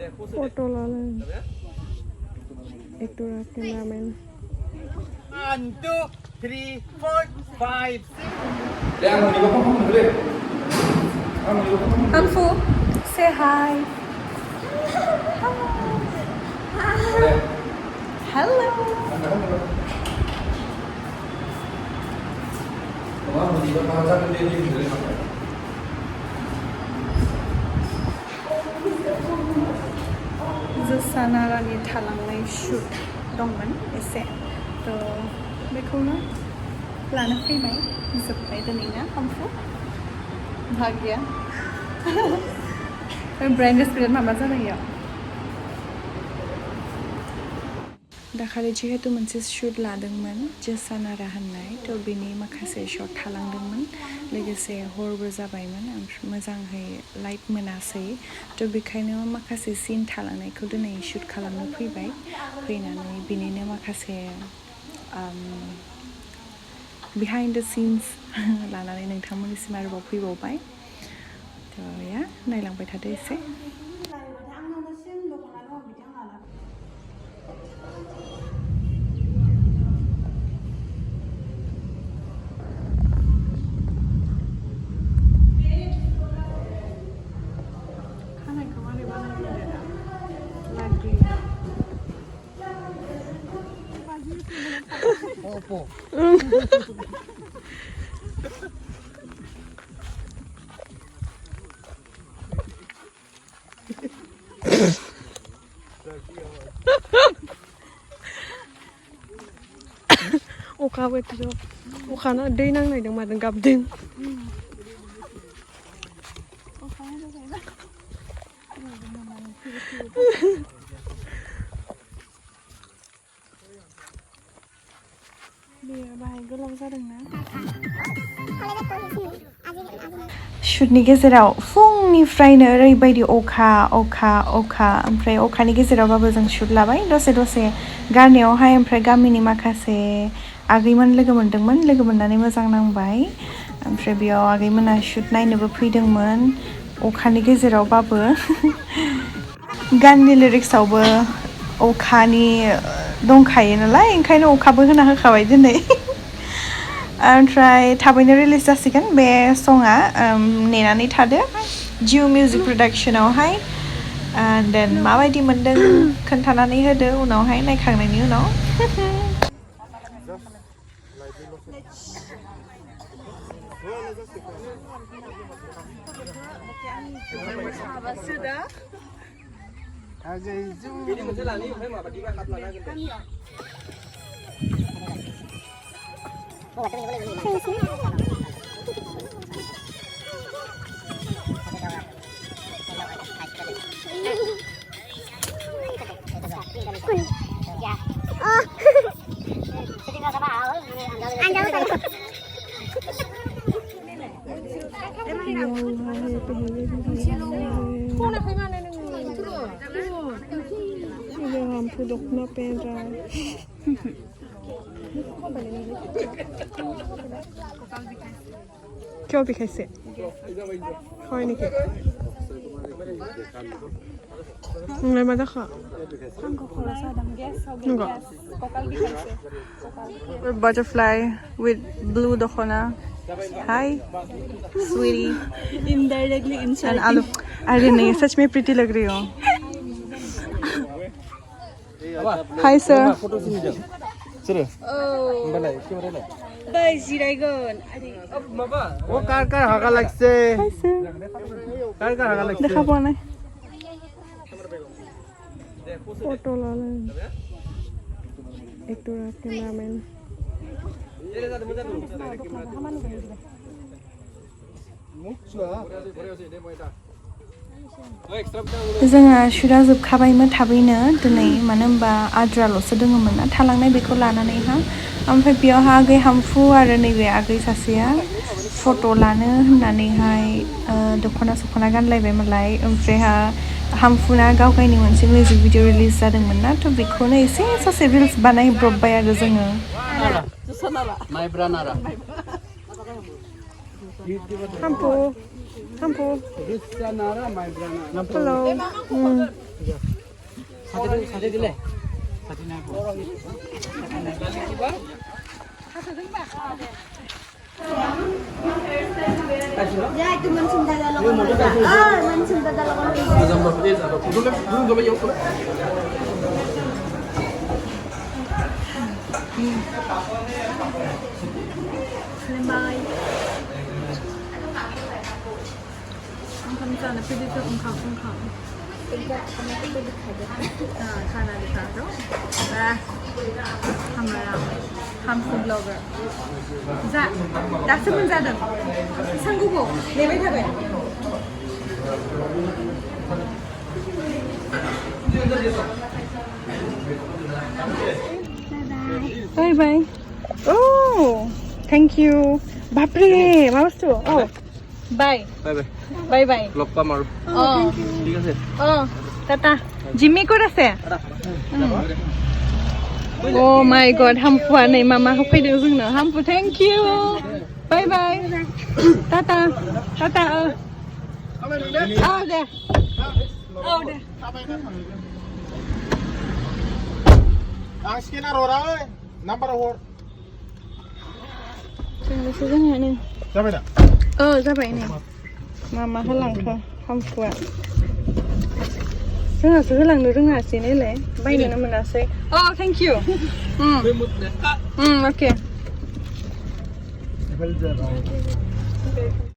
Photo लाने एक तो cameraman 1 2 3 4 5 6 Anfu, say hi. Hello. Jwsa narani thalang shoot dongman ese to bekhona lana faibai जोबबाय दिनैना Anfu भाग्या Bryan रेस्पिरेट माबा जाबाय दाखालि जिहेतु मोनसे शुट लादोंमोन Jwsa नारा होननाय थ' बिनि माखासे शट थालांदोंमोन लोगोसे हरबो जाबायमोन मोजाङै लाइट मोनासै थ' बेखायनो माखासे सिन थालांनायखौ दिनै शुट खालामनो फैबाय फैनानै बिनिनो माखासे behind the scenes लानानै नोंथांमोननिसिम आरोबाव फैबावबाय थ' या नायलांबाय थादो एसे अखा बोथोराव अखाना दै नांनायदों मादों गाबदों शुटनि गेजेराव फुंनिफ्रायनो ओरैबायदि अखा ओमफ्राय अखानि गेजेरावबाबो जों शुट लाबाय दसे गारनायावहाय ओमफ्राय गामिनि माखासे आगैमोन लोगो मोननानै मोजां नांबाय ओमफ्राय बेयाव आगैमोना शुट नायनोबो फैदोंमोन अखानि गेजेरावबाबो गाननि लिरिक्सआवबो अखानि दंखायो नालाय ओंखायनो अखाबो होना होखाबाय दिनै ओमफ्राय थाबैनो रिलिज जासिगोन बे सङा नेनानै थादो जिउ मिउजिक प्रडाक्शनावहाय देन माबायदि मोनदों खोन्थानानै होदो उनावहाय नायखांनायनि उनाव क्यों भी कैसे खाए नहीं नंगला माता खा butterfly with blue dokhona hi sweetie indirectly and आलू अरे नहीं सच में pretty लग रही हो hi sir bai जिरायगोन माबा ओ कार हागा लागছে hi sir कार हागा लागছে দেখা পোৱা নাই फोटो लाने एक तो कैमरामैन जोंहा शुटआ जोबखाबायमोन थाबैनो दिनै मानो होनबा आद्राल'सो दङमोन ना थालांनाय बेखौ लानानैहा ओमफ्राय बेयावहा आगै हामफु आरो नैबे आगै सासेया फट' लानो होननानैहाय दख'ना गानलायबाय मालाय ओमफ्रायहा हामफुना गावगायनि मोनसे मिउजिक भिडिअ रिलिज जादोंमोन ना थ' बेखौनो एसे ससे रिल्स बानायब्रबबाय आरो जोङो माइब्रा नारा हामफु Jwsa नारा माइब्रा नारा hello 사대 dil래. 사대 나 보. Ya itu mwnsigwn dalawan. Mwnsign dalawan. Lembay. Ang kamsa na pwede sa kung खाना दिखा दो हमारा हार्मफुल ब्लॉगर जा दासो मोनजादों सांगुखौ नेबाय थाबाय बाय बाय ओ थैंक यू बापरे मा बस्तु ओ बाय बाय बाय बाय बाय লগ পাম আৰু ঠিক আছে টাটা জিমি ক'ত আছে Oh my god, hampua नै मामाखौ फैदों जोंनो हाम्पु थेंक इउ बाय बाय टाटा टाटा दे आं स्केनार हरा ओइ नाम्बार हर जोंनोसो जोंहा नै जाबाय दा जाबाय नै मामा होलांथों हाम्पुआ जोंहासो होलांनो रोङासै नालाय बायनोनो मोनासै थेंक इउ अके